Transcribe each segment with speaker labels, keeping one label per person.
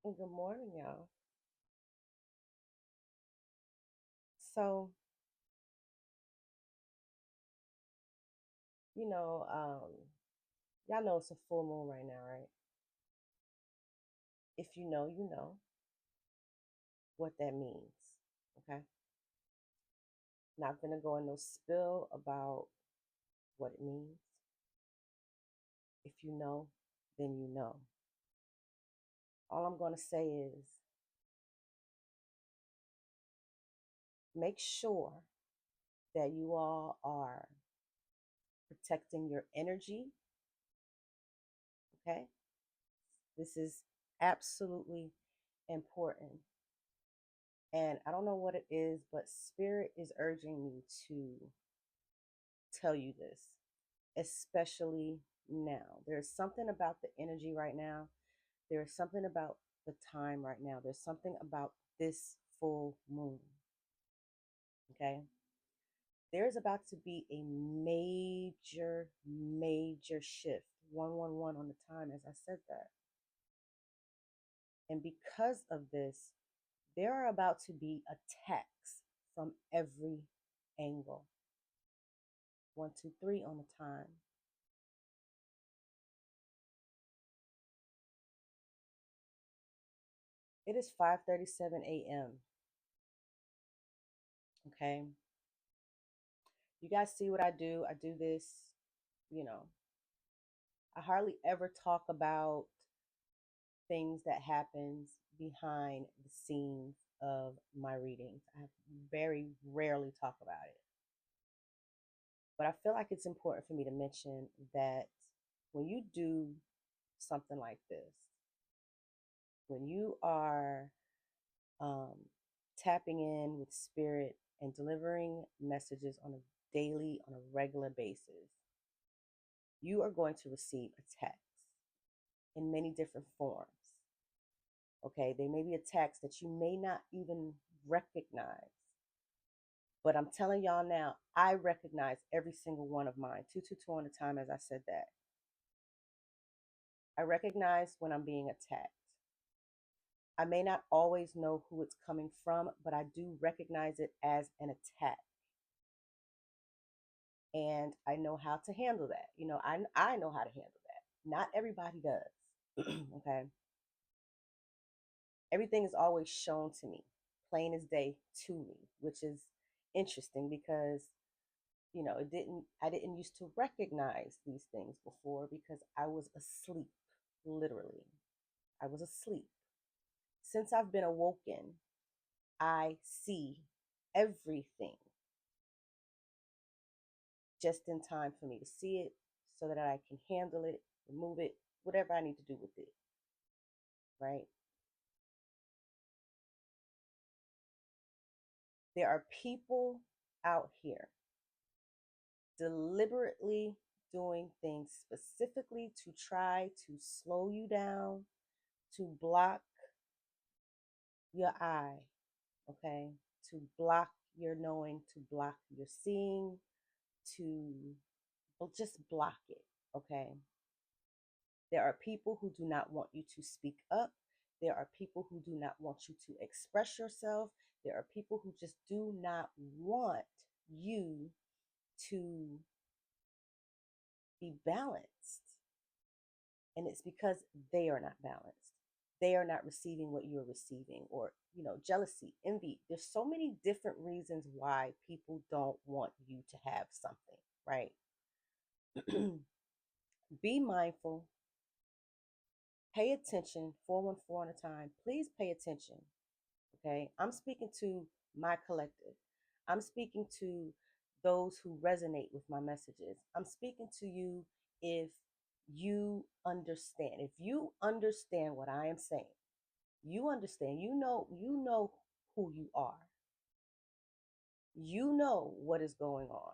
Speaker 1: Good morning, y'all. So, you know, y'all know it's a full moon right now, right? If you know, you know what that means. Okay. Not gonna go in no spill about what it means. If you know, then you know. All I'm gonna say is make sure that you all are protecting your energy. Okay. This is absolutely important. And I don't know what it is, but spirit is urging me to tell you this, especially now. There's something about the energy right now. There's something about the time right now. There's something about this full moon. Okay. There's about to be a major, major shift. 111 on the time, as I said that. And because of this, there are about to be attacks from every angle. 123 on the time. It is 5:37 a.m. Okay. You guys see what I do? I do this, you know. I hardly ever talk about things that happens behind the scenes of my readings. I very rarely talk about it. But I feel like it's important for me to mention that when you do something like this, when you are um, tapping in with spirit and delivering messages on a daily, on a regular basis, you are going to receive attacks in many different forms. Okay, they may be attacks that you may not even recognize. But I'm telling y'all now, I recognize every single one of mine. 222 on the time, as I said that. I recognize when I'm being attacked. I may not always know who it's coming from, but I do recognize it as an attack. And I know how to handle that. I know how to handle that. Not everybody does. Okay. Everything is always shown to me, plain as day to me, which is interesting because I didn't used to recognize these things before because I was asleep, literally. I was asleep. Since I've been awoken, I see everything just in time for me to see it so that I can handle it, remove it, whatever I need to do with it, right? There are people out here deliberately doing things specifically to try to slow you down, to block your eye, okay? To block your knowing, to block your seeing, to just block it, okay? There are people who do not want you to speak up. There are people who do not want you to express yourself. There are people who just do not want you to be balanced. And it's because they are not balanced. They are not receiving what you're receiving, or, jealousy, envy. There's so many different reasons why people don't want you to have something, right? Be mindful, pay attention. 414 at a time. Please pay attention. Okay. I'm speaking to my collective. I'm speaking to those who resonate with my messages. I'm speaking to you if you understand. If you understand what I am saying, you understand. You know who you are. You know what is going on.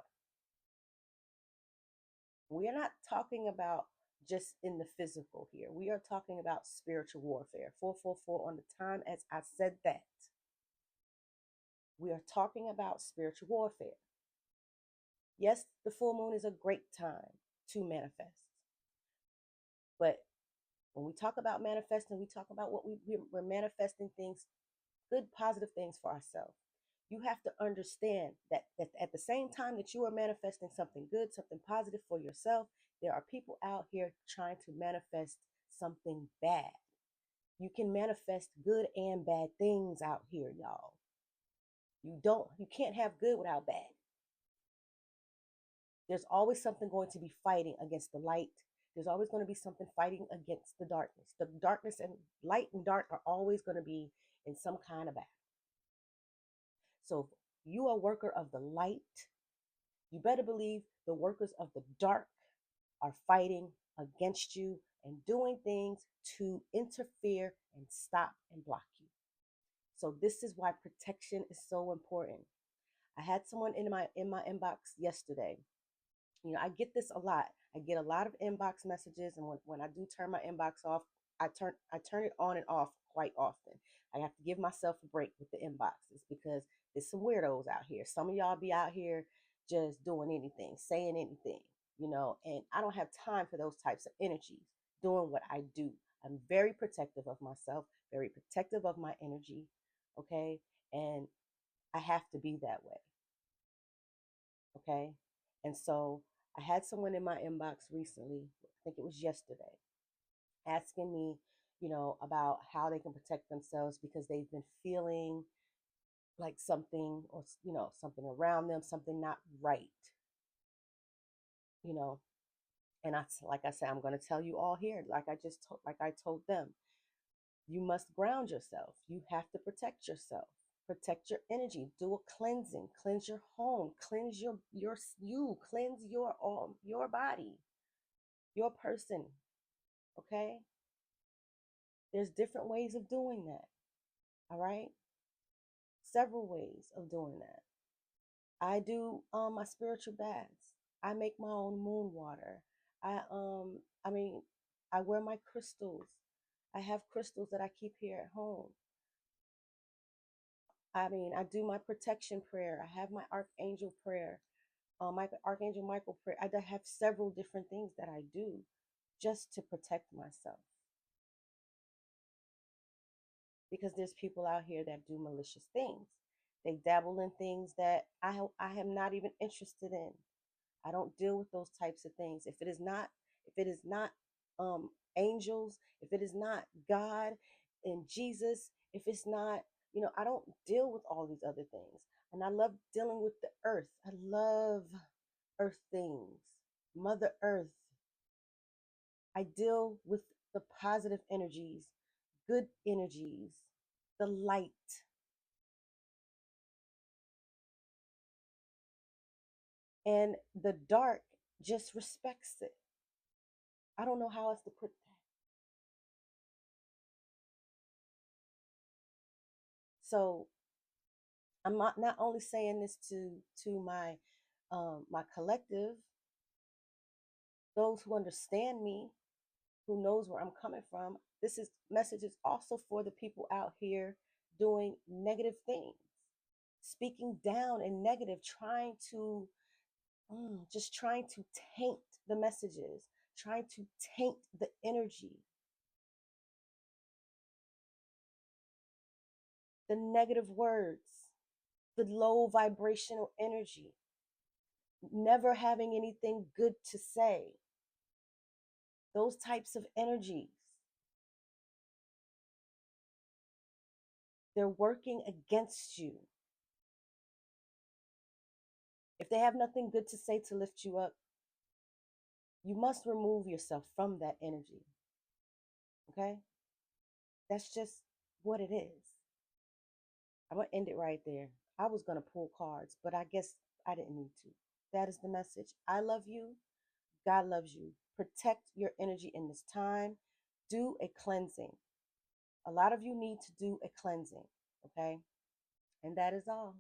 Speaker 1: We are not talking about just in the physical here. We are talking about spiritual warfare. 444 on the time, as I said that. We are talking about spiritual warfare. Yes, the full moon is a great time to manifest, but When we talk about manifesting, we talk about we're manifesting things, good, positive things for ourselves. You have to understand that at the same time that you are manifesting something good, something positive for yourself, there are people out here trying to manifest something bad. You can manifest good and bad things out here, y'all. You can't have good without bad. There's always something going to be fighting against the light. There's always going to be something fighting against the darkness. The darkness and light and dark are always going to be in some kind of battle. So if you are a worker of the light, you better believe the workers of the dark are fighting against you and doing things to interfere and stop and block you. So this is why protection is so important. I had someone in my inbox yesterday. I get this a lot. I get a lot of inbox messages, and when I do turn my inbox off, I turn it on and off quite often. I have to give myself a break with the inboxes because there's some weirdos out here. Some of y'all be out here just doing anything, saying anything, and I don't have time for those types of energies doing what I do. I'm very protective of myself, very protective of my energy, okay? And I have to be that way, okay? And so I had someone in my inbox recently, I think it was yesterday, asking me, about how they can protect themselves because they've been feeling like something, or something around them, something not right, you know. And like I said, I'm going to tell you all here, like I told them, you must ground yourself. You have to protect yourself. Protect your energy. Do a cleansing. Cleanse your home. Cleanse cleanse your body, your person. Okay? There's different ways of doing that. All right? Several ways of doing that. I do my spiritual baths. I make my own moon water. I mean, I wear my crystals. I have crystals that I keep here at home. I mean, I do my protection prayer. I have my archangel prayer, my archangel Michael prayer. I have several different things that I do just to protect myself because there's people out here that do malicious things. They dabble in things that I am not even interested in. I don't deal with those types of things. If it is not angels, if it is not God and Jesus, if it's not, I don't deal with all these other things. And I love dealing with the earth. I love earth things, Mother Earth. I deal with the positive energies, good energies, the light. And the dark just respects it. I don't know how else to put that. So I'm not only saying this to my collective, those who understand me, who knows where I'm coming from. This is message is also for the people out here doing negative things, speaking down and negative, trying to taint the messages, trying to taint the energy, the negative words, the low vibrational energy, never having anything good to say. Those types of energies, they're working against you. If they have nothing good to say to lift you up, you must remove yourself from that energy. Okay? That's just what it is. I'm going to end it right there. I was going to pull cards, but I guess I didn't need to. That is the message. I love you. God loves you. Protect your energy in this time. Do a cleansing. A lot of you need to do a cleansing. Okay? And that is all.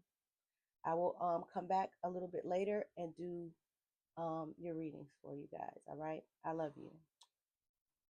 Speaker 1: I will come back a little bit later and do your readings for you guys. All right. I love you.